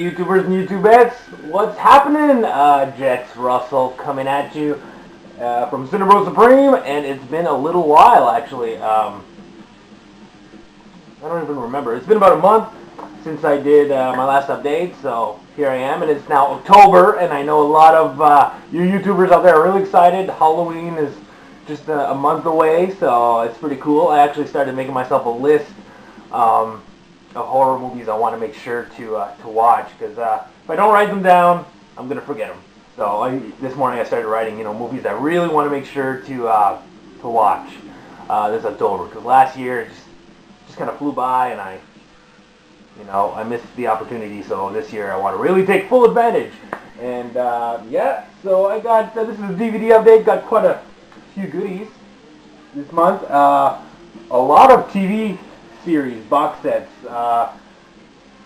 YouTubers and YouTubettes, what's happening? Jex Russell coming at you from Cinebro Supreme, and it's been a little while actually. I don't even remember. It's been about a month since I did my last update, so here I am, and it's now October, and I know a lot of you YouTubers out there are really excited. Halloween is just a month away, so it's pretty cool. I actually started making myself a list of horror movies I want to make sure to watch, because if I don't write them down, I'm gonna forget them. So this morning I started writing, movies I really want to make sure to watch this October, because last year it just kind of flew by, and I missed the opportunity. So this year I want to really take full advantage. And yeah, so I got this is a DVD update. Got quite a few goodies this month. A lot of TV series, box sets. I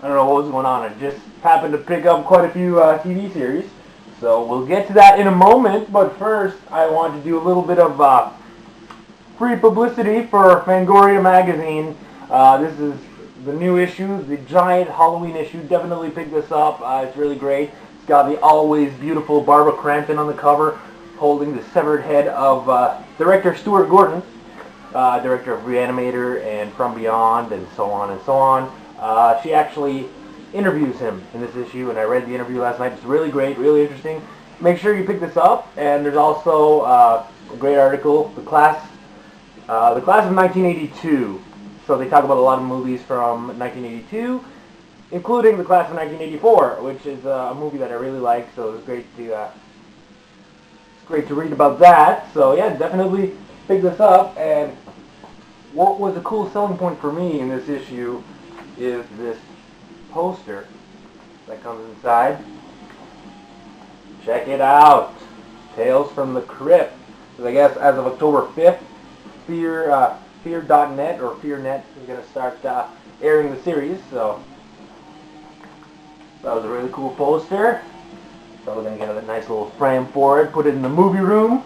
don't know what was going on. I just happened to pick up quite a few TV series. So we'll get to that in a moment. But first, I want to do a little bit of free publicity for Fangoria magazine. This is the new issue, the giant Halloween issue. Definitely pick this up. It's really great. It's got the always beautiful Barbara Crampton on the cover, holding the severed head of director Stuart Gordon, director of Reanimator and From Beyond, and so on and so on. She actually interviews him in this issue, and I read the interview last night. It's really great, really interesting. Make sure you pick this up. And there's also a great article, the class of 1982. So they talk about a lot of movies from 1982, including the class of 1984, which is a movie that I really like. So it was great to read about that. So yeah, definitely pick this up. And what was a cool selling point for me in this issue is this poster that comes inside. Check it out. Tales from the Crypt. So I guess as of October 5th, Fear.net or FearNet is going to start airing the series. So that was a really cool poster. So we're going to get a nice little frame for it, put it in the movie room.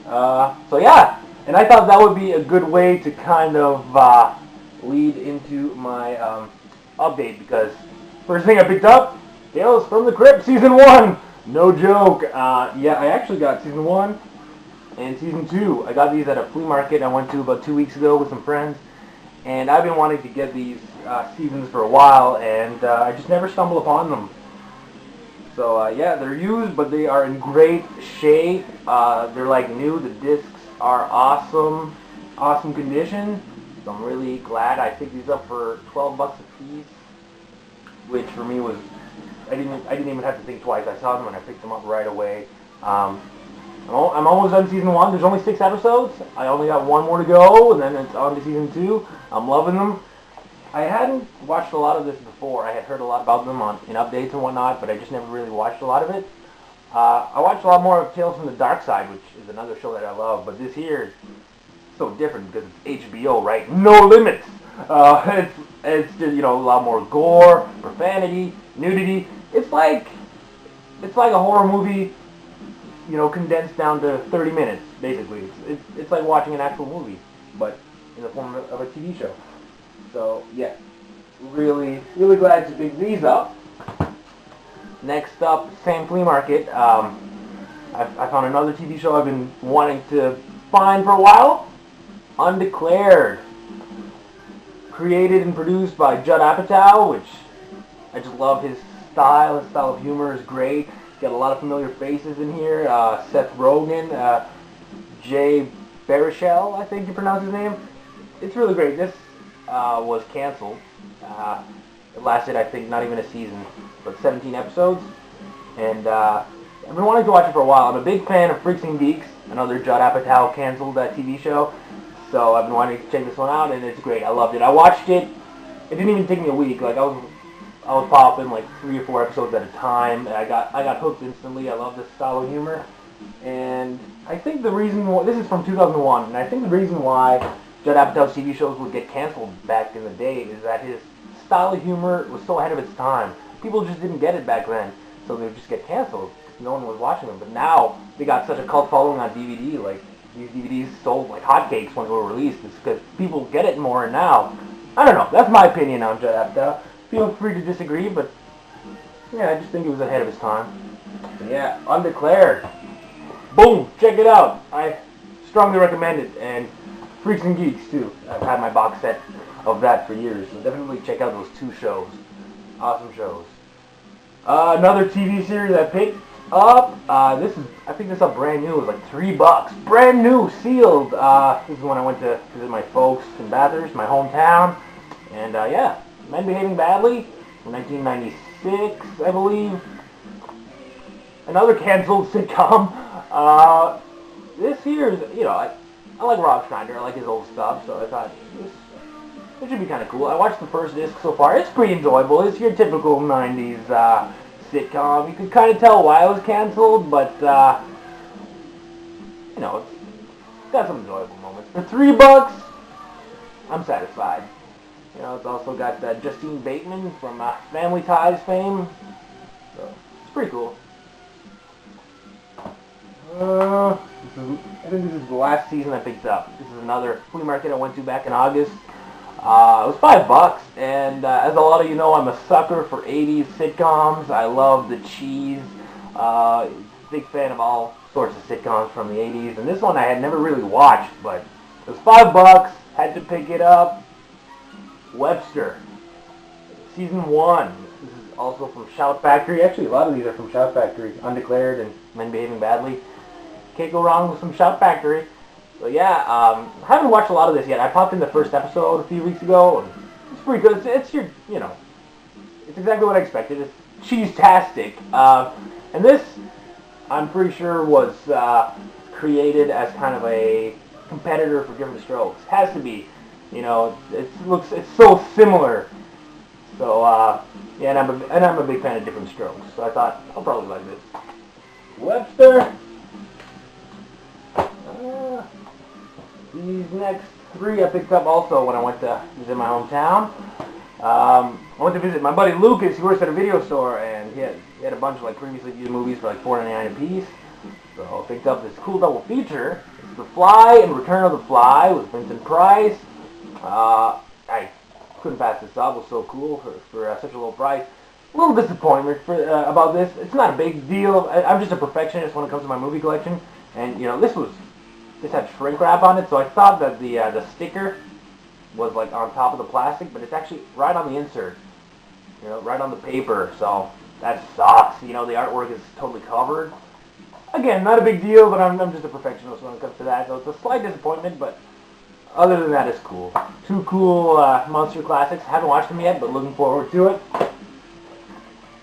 So yeah, and I thought that would be a good way to kind of lead into my update, because first thing I picked up, Tales from the Crypt Season 1. No joke. Yeah, I actually got Season 1 and Season 2. I got these at a flea market I went to about 2 weeks ago with some friends, and I've been wanting to get these seasons for a while, and I just never stumbled upon them. So yeah, they're used, but they are in great shape. They're like new. The discs are awesome condition. So I'm really glad I picked these up for 12 bucks a piece, which for me was, I didn't even have to think twice. I saw them and I picked them up right away. I'm almost done Season 1. There's only 6 episodes. I only got 1 more to go, and then it's on to Season 2. I'm loving them. I hadn't watched a lot of this before. I had heard a lot about them in updates and whatnot, but I just never really watched a lot of it. I watched a lot more of Tales from the Dark Side, which is another show that I love, but this here is so different because it's HBO, right? No limits. It's just, a lot more gore, profanity, nudity. It's like a horror movie, condensed down to 30 minutes, basically. It's like watching an actual movie, but in the form of a TV show. So, yeah, really, really glad to pick these up. Next up, same flea market. I found another TV show I've been wanting to find for a while. Undeclared. Created and produced by Judd Apatow, which I just love his style. His style of humor is great. Got a lot of familiar faces in here. Seth Rogen, Jay Baruchel, I think you pronounce his name. It's really great. This was canceled. It lasted, I think, not even a season, but 17 episodes. And I've been wanting to watch it for a while. I'm a big fan of Freaks and Geeks, another Judd Apatow canceled TV show. So I've been wanting to check this one out, and it's great. I loved it. I watched it. It didn't even take me a week. Like I was popping like 3 or 4 episodes at a time. And I got hooked instantly. I love this style of humor, and I think the reason this is from 2001, and I think the reason why Judd Apatow's TV shows would get canceled back in the day is that his style of humor was so ahead of its time. People just didn't get it back then, so they would just get canceled. No one was watching them. But now they got such a cult following on DVD. Like these DVDs sold like hotcakes when they were released. It's because people get it more now. I don't know. That's my opinion on Judd Apatow. Feel free to disagree, but Yeah, I just think it was ahead of his time. And yeah, Undeclared. Boom! Check it out. I strongly recommend it. And Freaks and Geeks too. I've had my box set of that for years. So definitely check out those two shows. Awesome shows. Another TV series I picked up. I picked this up brand new. It was like $3, brand new, sealed. This is when I went to visit my folks in Bathurst, my hometown, and yeah, Men Behaving Badly from 1996, I believe. Another canceled sitcom. This here is, I like Rob Schneider. I like his old stuff, so I thought it should be kind of cool. I watched the first disc so far. It's pretty enjoyable. It's your typical 90s sitcom. You can kind of tell why it was canceled, but, it's got some enjoyable moments. For $3, I'm satisfied. It's also got Justine Bateman from Family Ties fame. So, it's pretty cool. I think this is the last season I picked up. This is another flea market I went to back in August. It was $5, and as a lot of you know, I'm a sucker for 80s sitcoms. I love the cheese. Big fan of all sorts of sitcoms from the 80s, and this one I had never really watched, but it was $5. Had to pick it up. Webster, season 1. This is also from Shout Factory. Actually, a lot of these are from Shout Factory. Undeclared and Men Behaving Badly. Can't go wrong with some Shout Factory. So yeah, I haven't watched a lot of this yet. I popped in the first episode a few weeks ago, and it's pretty good. It's your, it's exactly what I expected. It's cheese-tastic. And this, I'm pretty sure, was created as kind of a competitor for Diff'rent Strokes. Has to be. It's so similar. So yeah, and I'm a big fan of Diff'rent Strokes. So I thought I'll probably like this. Webster. These next 3 I picked up also when I went to visit my hometown. I went to visit my buddy Lucas. He works at a video store, and he had a bunch of previously viewed movies for $4.99 a piece. So I picked up this cool double feature. It's The Fly and Return of the Fly with Vincent Price. I couldn't pass this up. It was so cool for such a low price. A little disappointment about this. It's not a big deal. I'm just a perfectionist when it comes to my movie collection, and this had shrink wrap on it, so I thought that the sticker was on top of the plastic, but it's actually right on the insert, right on the paper. So that sucks. The artwork is totally covered. Again, not a big deal, but I'm just a perfectionist when it comes to that. So it's a slight disappointment, but other than that, it's cool. 2 cool monster classics. Haven't watched them yet, but looking forward to it.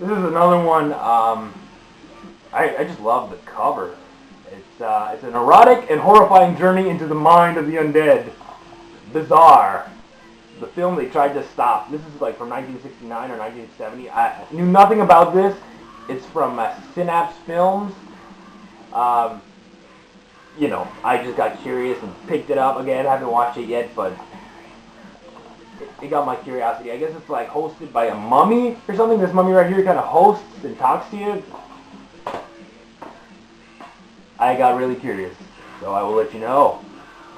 This is another one. I just love the cover. It's an erotic and horrifying journey into the mind of the undead. Bizarre. The film they tried to stop. This is from 1969 or 1970. I knew nothing about this. It's from Synapse Films. I just got curious and picked it up. Again, I haven't watched it yet, but it got my curiosity. I guess it's hosted by a mummy or something. This mummy right here kind of hosts and talks to you. I got really curious, so I will let you know.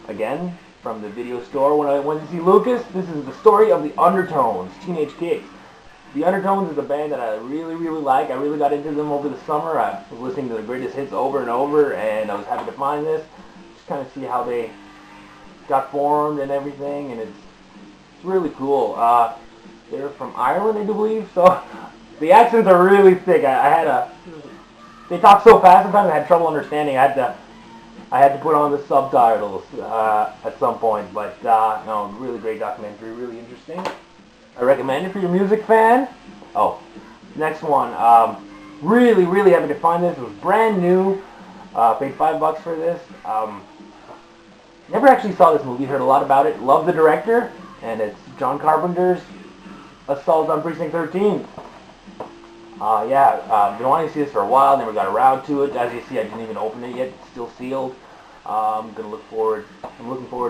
Again, from the video store when I went to see Lucas, this is the story of the Undertones, Teenage Kicks. The Undertones is a band that I really, really like. I really got into them over the summer. I was listening to the greatest hits over and over, and I was happy to find this. Just kind of see how they got formed and everything, and it's really cool. They're from Ireland, I do believe, so the accents are really thick. They talk so fast sometimes I had trouble understanding. I had to put on the subtitles at some point, but no, really great documentary, really interesting. I recommend it for your music fan. Oh, next one. Really, really happy to find this. It was brand new. Paid $5 for this. Never actually saw this movie. Heard a lot about it. Love the director, and it's John Carpenter's Assault on Precinct 13. Been wanting to see this for a while. Never got around to it. As you see, I didn't even open it yet. It's still sealed. I'm looking forward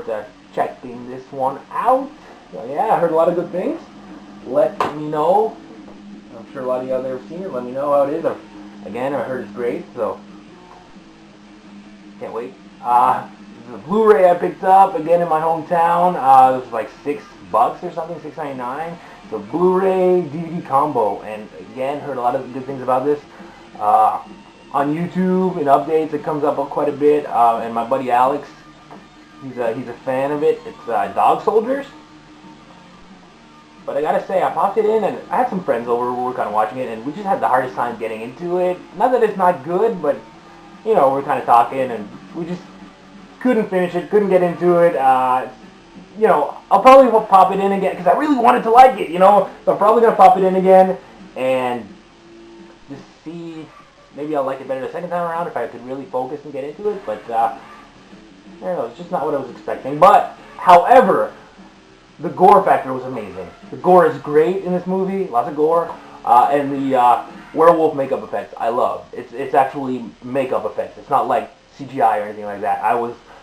to checking this one out. So yeah, I heard a lot of good things. Let me know. I'm sure a lot of you out there have seen it. Let me know how it is. Again, I heard it's great, so can't wait. This is a Blu-ray I picked up again in my hometown. It was $6 or something, $6.99. the Blu-ray DVD combo, and again, heard a lot of good things about this. On YouTube and updates, it comes up quite a bit, and my buddy Alex, he's a fan of it. It's Dog Soldiers. But I gotta say, I popped it in, and I had some friends over who were kind of watching it, and we just had the hardest time getting into it. Not that it's not good, but, you know, we're kind of talking, and we just couldn't finish it, couldn't get into it. You know, I'll probably pop it in again, because I really wanted to like it, you know? So I'm probably going to pop it in again, and just see, maybe I'll like it better the second time around if I could really focus and get into it, but, I don't know, it's just not what I was expecting. But, however, the gore factor was amazing. The gore is great in this movie, lots of gore, and the werewolf makeup effects I love. It's actually makeup effects. It's not like CGI or anything like that.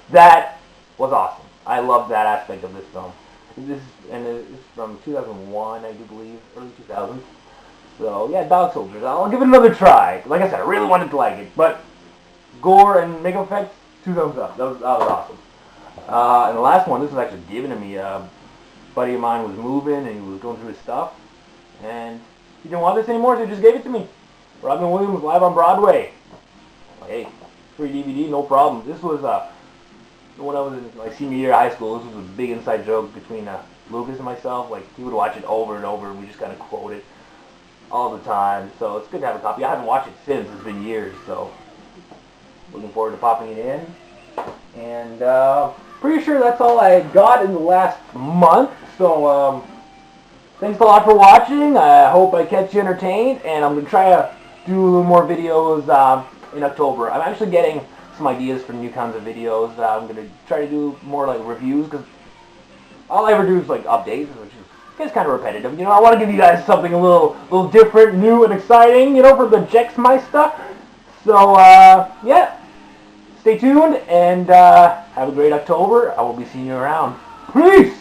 That was awesome. I love that aspect of this film. It's from 2001, I do believe, early 2000s. So yeah, Dog Soldiers. I'll give it another try. Like I said, I really wanted to like it, but gore and makeup effects, 2 thumbs up. That was awesome. And the last one, this was actually given to me. A buddy of mine was moving and he was going through his stuff, and he didn't want this anymore, so he just gave it to me. Robin Williams live on Broadway. Hey, free DVD, no problem. This was when I was in my senior year of high school. This was a big inside joke between Lucas and myself. Like, he would watch it over and over, and we just kind of quote it all the time. So it's good to have a copy. I haven't watched it since. It's been years, so looking forward to popping it in. And pretty sure that's all I got in the last month. So thanks a lot for watching. I hope I kept you entertained, and I'm going to try to do a little more videos in October. I'm actually getting some ideas for new kinds of videos. I'm going to try to do more like reviews, because all I ever do is like updates, which is kind of repetitive. You know, I want to give you guys something a little different, new, and exciting, you know, for the Jexmeister. So, yeah, stay tuned, and have a great October. I will be seeing you around. Peace!